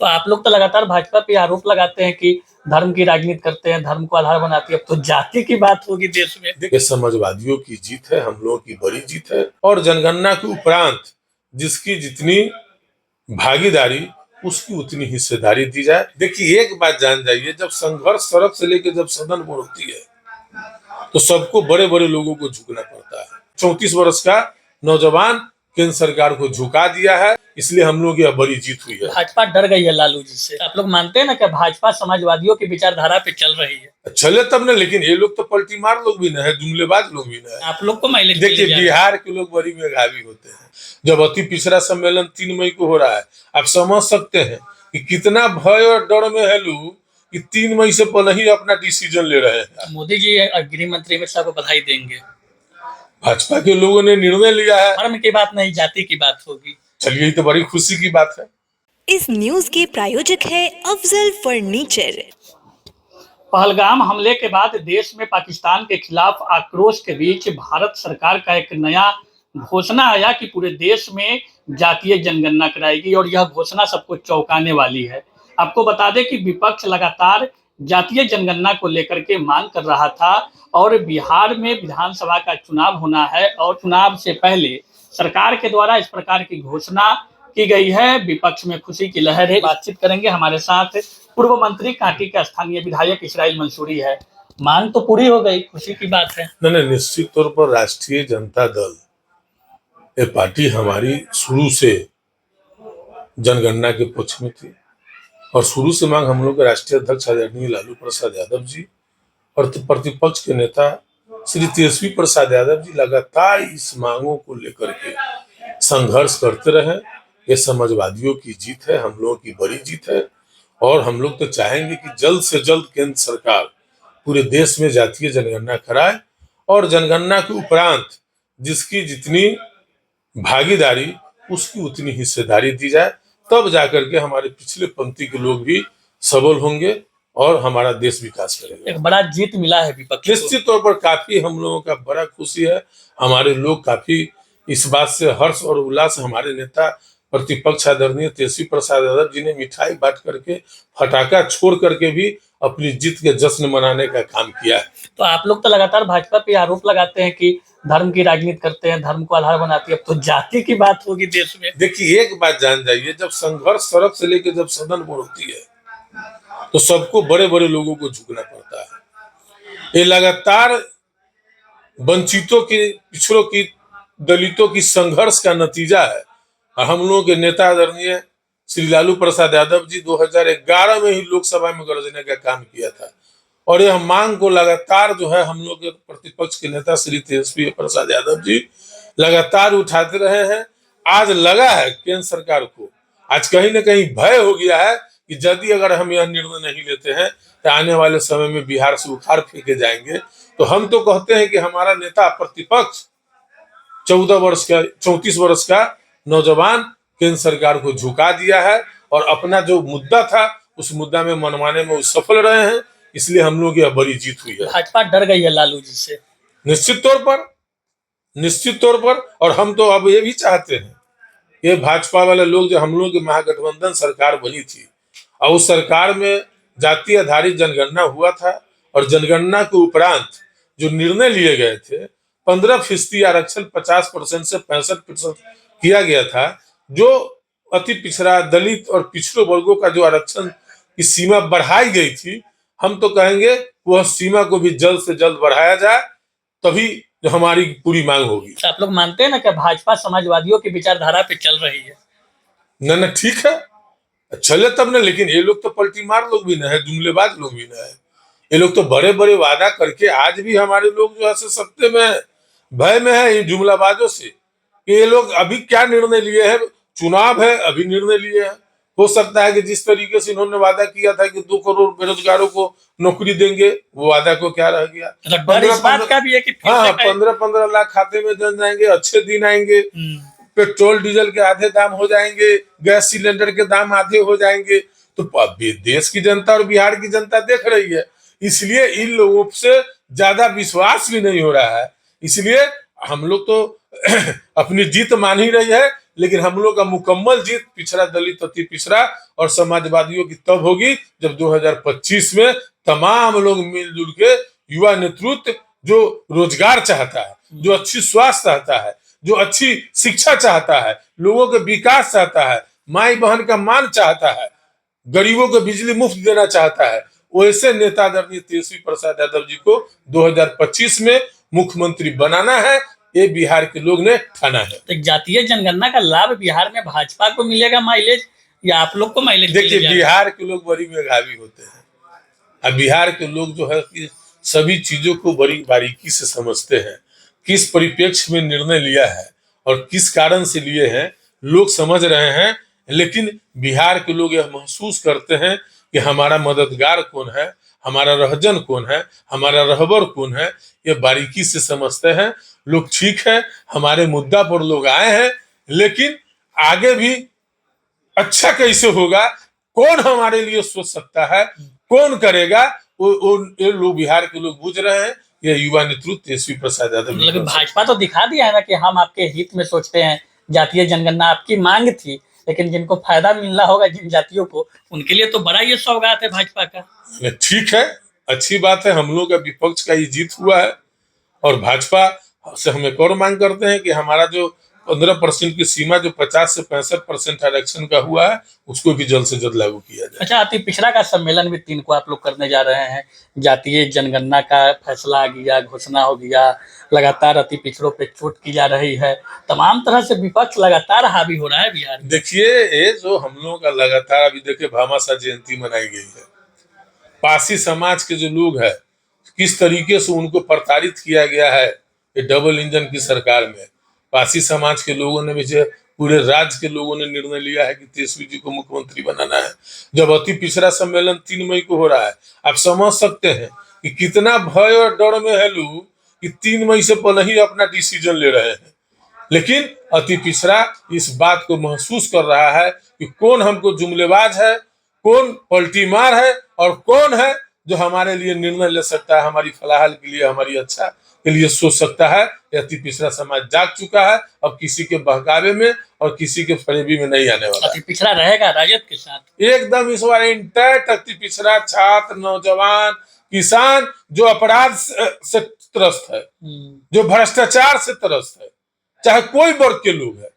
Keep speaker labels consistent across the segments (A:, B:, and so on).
A: तो आप लोग तो लगातार भाजपा पे आरोप लगाते हैं कि धर्म की राजनीति करते हैं, धर्म को आधार बनाती है। अब तो जाति की बात होगी देश में।
B: देखिए, समाजवादियों की जीत है, हम लोगों की बड़ी जीत है। और जनगणना के उपरांत जिसकी जितनी भागीदारी, उसकी उतनी हिस्सेदारी दी जाए। देखिए, एक बात जान जाइए, जब संघर्ष सड़क से लेकर जब सदन पर होती है तो सबको बड़े बड़े लोगों को झुकना पड़ता है। 34 वर्ष का नौजवान केंद्र सरकार को झुका दिया है, इसलिए हम लोग यह बड़ी जीत हुई है।
A: भाजपा डर गई है लालू जी से। आप लोग मानते हैं ना कि भाजपा समाजवादियों की विचारधारा पे चल रही है।
B: चले तब न, लेकिन ये लोग तो पलटी मार लोग भी न है, जुमलेबाज लोग भी न है।
A: आप लोग को माइलेज
B: देखिए, बिहार के लोग बड़ी मेधावी होते हैं। जब अति पिछड़ा सम्मेलन 3 मई को हो रहा है, आप समझ सकते हैं कि कितना भय और डर में है लोग कि 3 मई से पहले ही अपना डिसीजन ले रहे हैं।
A: मोदी जी गृह मंत्री अमित शाह को बधाई देंगे।
B: भाजपा के लोगों ने निर्णय लिया है।
A: धर्म की बात नहीं, जाति की बात होगी।
B: चलिए, ये तो बड़ी खुशी की बात है।
C: इस न्यूज के प्रायोजक है अफजल फर्नीचर।
A: पहलगाम हमले के बाद देश में पाकिस्तान के खिलाफ आक्रोश के बीच भारत सरकार का एक नया घोषणा आया कि पूरे देश में जातीय जनगणना कराएगी और यह घोषणा सबको चौंकाने वाली है। आपको बता दें कि विपक्ष लगातार जातीय जनगणना को लेकर के मांग कर रहा था और बिहार में विधानसभा का चुनाव होना है और चुनाव से पहले सरकार के द्वारा इस प्रकार की घोषणा की गई है। विपक्ष में खुशी की लहर है। बातचीत करेंगे, हमारे साथ पूर्व मंत्री कांटी के स्थानीय विधायक इसराइल मंसूरी है। मांग तो पूरी हो गई, खुशी की बात है।
B: नहीं, निश्चित तौर पर राष्ट्रीय जनता दल ये पार्टी हमारी शुरू से जनगणना के पक्ष में थी और शुरू से मांग हम लोग के राष्ट्रीय अध्यक्ष आदरणीय लालू प्रसाद यादव जी और प्रतिपक्ष के नेता श्री तेजस्वी प्रसाद यादव जी लगातार इस मांगों को लेकर के संघर्ष करते रहे। ये समाजवादियों की जीत है, हम लोगों की बड़ी जीत है। और हम लोग तो चाहेंगे कि जल्द से जल्द केंद्र सरकार पूरे देश में जातीय जनगणना कराए और जनगणना के उपरांत जिसकी जितनी भागीदारी, उसकी उतनी हिस्सेदारी दी जाए। तब जाकर के हमारे पिछले पंक्ति के लोग भी सबल होंगे और हमारा देश विकास करेगा।
A: एक बड़ा जीत मिला है विपक्ष को।
B: निश्चित तौर पर काफी हम लोगों का बड़ा खुशी है। हमारे लोग काफी इस बात से हर्ष और उल्लास, हमारे नेता प्रतिपक्ष आदरणीय तेजस्वी प्रसाद यादव जी ने मिठाई बांट करके, फटाखा छोड़ करके भी अपनी जीत के जश्न मनाने का काम किया है।
A: तो आप लोग तो लगातार भाजपा पे आरोप लगाते हैं कि धर्म की राजनीति करते हैं, धर्म को आधार बनाती है। अब तो जाति की बात होगी देश में।
B: देखिए, एक बात जान जाइए, जब संघर्ष सड़क से लेकर जब सदन पर होती है तो सबको बड़े बड़े लोगों को झुकना पड़ता है। ये लगातार वंचितों की, पिछड़ों की, दलितों की संघर्ष का नतीजा है। हम लोगों के नेता आदरणीय श्री लालू प्रसाद यादव जी 2011 में ही लोकसभा में गरजने का काम किया था और यह मांग को लगातार जो है हम लोग के प्रतिपक्ष के नेता श्री तेजस्वी प्रसाद यादव जी लगातार उठाते रहे हैं। आज लगा है केंद्र सरकार को, आज कहीं ना कहीं भय हो गया है कि यदि अगर हम यह निर्णय नहीं लेते हैं तो आने वाले समय में बिहार से उखाड़ फेंके जाएंगे। तो हम तो कहते हैं कि हमारा नेता प्रतिपक्ष 34 वर्ष का नौजवान केंद्र सरकार को झुका दिया है और अपना जो मुद्दा था उस मुद्दा में मनवाने में वो सफल रहे हैं, इसलिए हम लोग यह बड़ी जीत हुई है।
A: भाजपा डर गई है लालू जी से।
B: निश्चित तौर पर। और हम तो अब ये भी चाहते हैं, ये भाजपा वाले लोग, जो हम लोग की महागठबंधन सरकार बनी थी और उस सरकार में जाति आधारित जनगणना हुआ था और जनगणना के उपरांत जो निर्णय लिए गए थे 15% आरक्षण 50% से 65% किया गया था, जो अति पिछड़ा, दलित और पिछड़े वर्गों का जो आरक्षण की सीमा बढ़ाई गई थी, हम तो कहेंगे वह सीमा को भी जल्द से जल्द बढ़ाया जाए, तभी जो हमारी पूरी मांग होगी।
A: आप लोग मानते हैं ना कि भाजपा समाजवादियों की विचारधारा पे चल रही है।
B: न, ठीक है, चले तब न, लेकिन ये लोग तो पलटी मार लोग भी न है, जुमलेबाज लोग भी न है। ये लोग तो बड़े बड़े वादा करके आज भी हमारे लोग जो है सत्ते में भय में है इन जुमलाबाजों से कि ये लोग अभी क्या निर्णय लिए हैं, चुनाव है अभी निर्णय लिए हैं। हो सकता है कि जिस तरीके से इन्होंने वादा किया था कि 2 करोड़ बेरोजगारों को नौकरी देंगे, वो वादा को क्या रह गया। 15-15 लाख खाते में जम जाएंगे, अच्छे दिन आएंगे, पेट्रोल डीजल के आधे दाम हो जाएंगे, गैस सिलेंडर के दाम आधे हो जाएंगे। तो देश की जनता और बिहार की जनता देख रही है, इसलिए इन लोगों से ज्यादा विश्वास भी नहीं हो रहा है। इसलिए हम लोग तो अपनी जीत मान ही रही है लेकिन हम लोग का मुकम्मल जीत पिछड़ा, दलित, अति पिछड़ा और समाजवादियों की तब होगी जब 2025 में तमाम लोग मिलजुल के युवा नेतृत्व जो रोजगार चाहता है, जो अच्छी स्वास्थ्य चाहता है, जो अच्छी शिक्षा चाहता है, लोगों के विकास चाहता है, माई बहन का मान चाहता है, गरीबों को बिजली मुफ्त देना चाहता है, वैसे नेता आदरणीय तेजस्वी प्रसाद यादव जी को 2025 में मुख्यमंत्री बनाना है। ये बिहार के लोग ने ठाना है।
A: तो जातीय जनगणना का लाभ बिहार में भाजपा को मिलेगा माइलेज या आप लोग को माइलेज?
B: देखिए, बिहार के लोग बड़ी मेधावी होते हैं। अब बिहार के लोग जो है कि सभी चीजों को बड़ी बारीकी से समझते हैं, किस परिप्रेक्ष्य में निर्णय लिया है और किस कारण से लिए हैं लोग समझ रहे हैं। लेकिन बिहार के लोग यह महसूस करते हैं कि हमारा मददगार कौन है, हमारा रहजन कौन है, हमारा रहबर कौन है, ये बारीकी से समझते हैं लोग। ठीक है, हमारे मुद्दा पर लोग आए हैं, लेकिन आगे भी अच्छा कैसे होगा, कौन हमारे लिए सोच सकता है, कौन करेगा, वो ये लोग बिहार के लोग बुझ रहे हैं। ये युवा नेतृत्व तेजस्वी प्रसाद यादव।
A: लेकिन भाजपा तो दिखा दिया है ना कि हम आपके हित में सोचते हैं। जातीय जनगणना आपकी मांग थी, लेकिन जिनको फायदा मिलना होगा जिन जातियों को, उनके लिए तो बड़ा ये सौगात है भाजपा का।
B: ठीक है, अच्छी बात है, हम लोग का विपक्ष का ये जीत हुआ है और भाजपा से हम एक और मांग करते हैं कि हमारा जो 15% की सीमा जो 50 से 65% आरक्षण का हुआ है, उसको भी जल्द से जल्द लागू किया जाए।
A: अच्छा, अति पिछड़ा का सम्मेलन भी 3 को आप लोग करने जा रहे हैं। जातीय जनगणना का फैसला आ गया, घोषणा हो गया, लगातार अति पिछड़ों पे चोट की जा रही है, तमाम तरह से विपक्ष लगातार हावी हो रहा है बिहार में।
B: देखिए, ये जो हम लोगों का लगातार अभी देखिए भामाशाह जयंती मनाई गई है, पासी समाज के जो लोग हैं किस तरीके से उनको प्रताड़ित किया गया है ये डबल इंजन की सरकार में। पासी समाज के लोगों ने भी जो पूरे राज्य के लोगों ने निर्णय लिया है कि तेजस्वी जी को मुख्यमंत्री बनाना है। जब अति पिछड़ा सम्मेलन 3 मई को हो रहा है, आप समझ सकते हैं कि कितना भय और डर में है लोग कि 3 मई से पहले ही अपना डिसीजन ले रहे हैं। लेकिन अति पिछड़ा इस बात को महसूस कर रहा है कि कौन हमको जुमलेबाज है, कौन पलटी मार है और कौन है जो हमारे लिए निर्णय ले सकता है, हमारी फलाह के लिए, हमारी अच्छा के लिए सोच सकता है। अति पिछड़ा समाज जाग चुका है, अब किसी के बहकावे में और किसी के फरेबी में नहीं आने वाला।
A: अति पिछड़ा रहेगा राजद के साथ
B: एकदम इस बार इंटैक्ट अति पिछड़ा, छात्र, नौजवान, किसान जो अपराध से त्रस्त है, जो भ्रष्टाचार से त्रस्त है, चाहे कोई वर्ग के लोग है,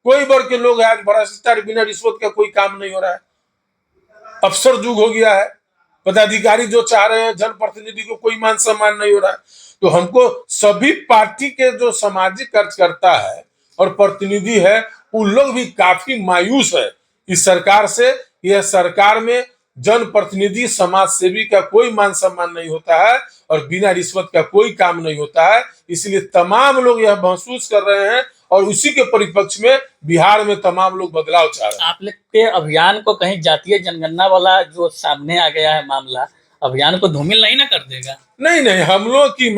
B: कोई वर्ग के लोग है, आज भ्रष्टाचार बिना रिश्वत का कोई काम नहीं हो रहा है। अफसर युग हो गया है, पदाधिकारी जो चाह रहे हैं, जनप्रतिनिधि को कोई मान सम्मान नहीं हो रहा है। तो हमको सभी पार्टी के जो सामाजिक कार्यकर्ता है और प्रतिनिधि है, उन लोग भी काफी मायूस है इस सरकार से। यह सरकार में जनप्रतिनिधि, समाज सेवी का कोई मान सम्मान नहीं होता है और बिना रिश्वत का कोई काम नहीं होता है। इसलिए तमाम लोग यह महसूस कर रहे हैं और उसी के परिप्रेक्ष्य में बिहार में तमाम लोग बदलाव चाह रहे हैं।
A: आप लोग के अभियान को कहीं जातीय जनगणना वाला जो सामने आ गया है मामला, अभियान को धूमिल नहीं ना कर देगा?
B: नहीं नहीं, हम लोग की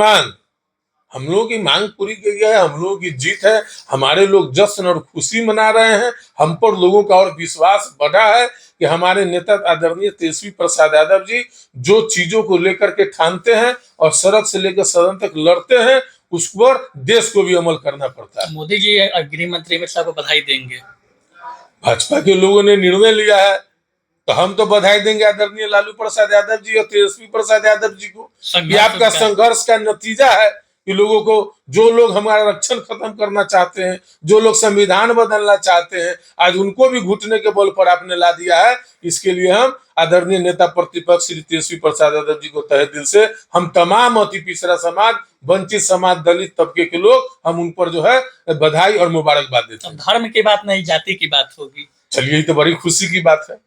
B: मांग पूरी की गई है, हम लोगों की जीत है। हमारे लोग जश्न और खुशी मना रहे हैं। हम पर लोगों का और विश्वास बढ़ा है कि हमारे नेता आदरणीय तेजस्वी प्रसाद यादव जी जो चीजों को लेकर के ठानते हैं और सड़क से लेकर सदन तक लड़ते हैं, उस पर देश को भी अमल करना पड़ता है।
A: मोदी जी गृह मंत्री अमित शाह को बधाई देंगे।
B: भाजपा के लोगों ने निर्णय लिया है तो हम तो बधाई देंगे आदरणीय लालू प्रसाद यादव जी और तेजस्वी प्रसाद यादव जी को। ये आपका संघर्ष का नतीजा है कि लोगों को, जो लोग हमारा रक्षण खत्म करना चाहते हैं, जो लोग संविधान बदलना चाहते हैं, आज उनको भी घुटने के बल पर आपने ला दिया है। इसके लिए हम आदरणीय नेता प्रतिपक्ष श्री तेजस्वी प्रसाद यादव जी को तहे दिल से, हम तमाम अति पिछड़ा समाज, वंचित समाज, दलित तबके के लोग, हम उन पर जो है बधाई और मुबारकबाद देते हैं।
A: धर्म की बात नहीं, जाति की बात होगी।
B: चलिए, ये तो बड़ी खुशी की बात है,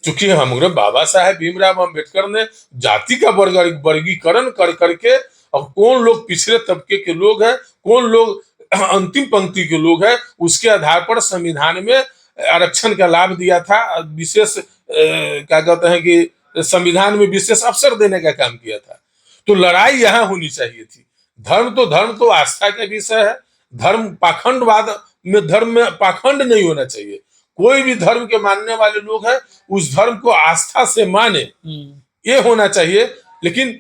B: क्योंकि हमारे बाबा साहेब भीमराव अम्बेडकर ने जाति का वर्गीकरण कर करके, और कौन लोग पिछड़े तबके के लोग हैं, कौन लोग अंतिम पंक्ति के लोग हैं, उसके आधार पर संविधान में आरक्षण का लाभ दिया था। विशेष क्या कहते हैं कि संविधान में विशेष अवसर देने का काम किया था। तो लड़ाई यहाँ होनी चाहिए थी। धर्म तो आस्था का विषय है। धर्म में पाखंड नहीं होना चाहिए। कोई भी धर्म के मानने वाले लोग हैं, उस धर्म को आस्था से माने, ये होना चाहिए। लेकिन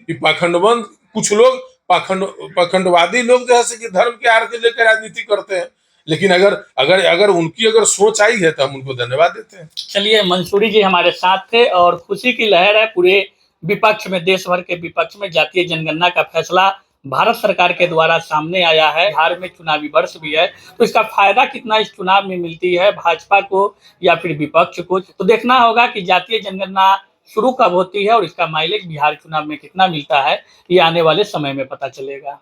B: कुछ लोग पाखंडवादी लोग जो है कि धर्म के आड़ के लेकर राजनीति करते हैं। लेकिन अगर अगर अगर उनकी अगर सोच आई है तो हम उनको धन्यवाद देते हैं।
A: चलिए, मंसूरी जी हमारे साथ थे और खुशी की लहर है पूरे विपक्ष में, देश भर के विपक्ष में। जातीय जनगणना का फैसला भारत सरकार के द्वारा सामने आया है। बिहार में चुनावी वर्ष भी है, तो इसका फायदा कितना इस चुनाव में मिलती है भाजपा को या फिर विपक्ष को, तो देखना होगा कि जातीय जनगणना शुरू कब होती है और इसका माइलेज बिहार चुनाव में कितना मिलता है, ये आने वाले समय में पता चलेगा।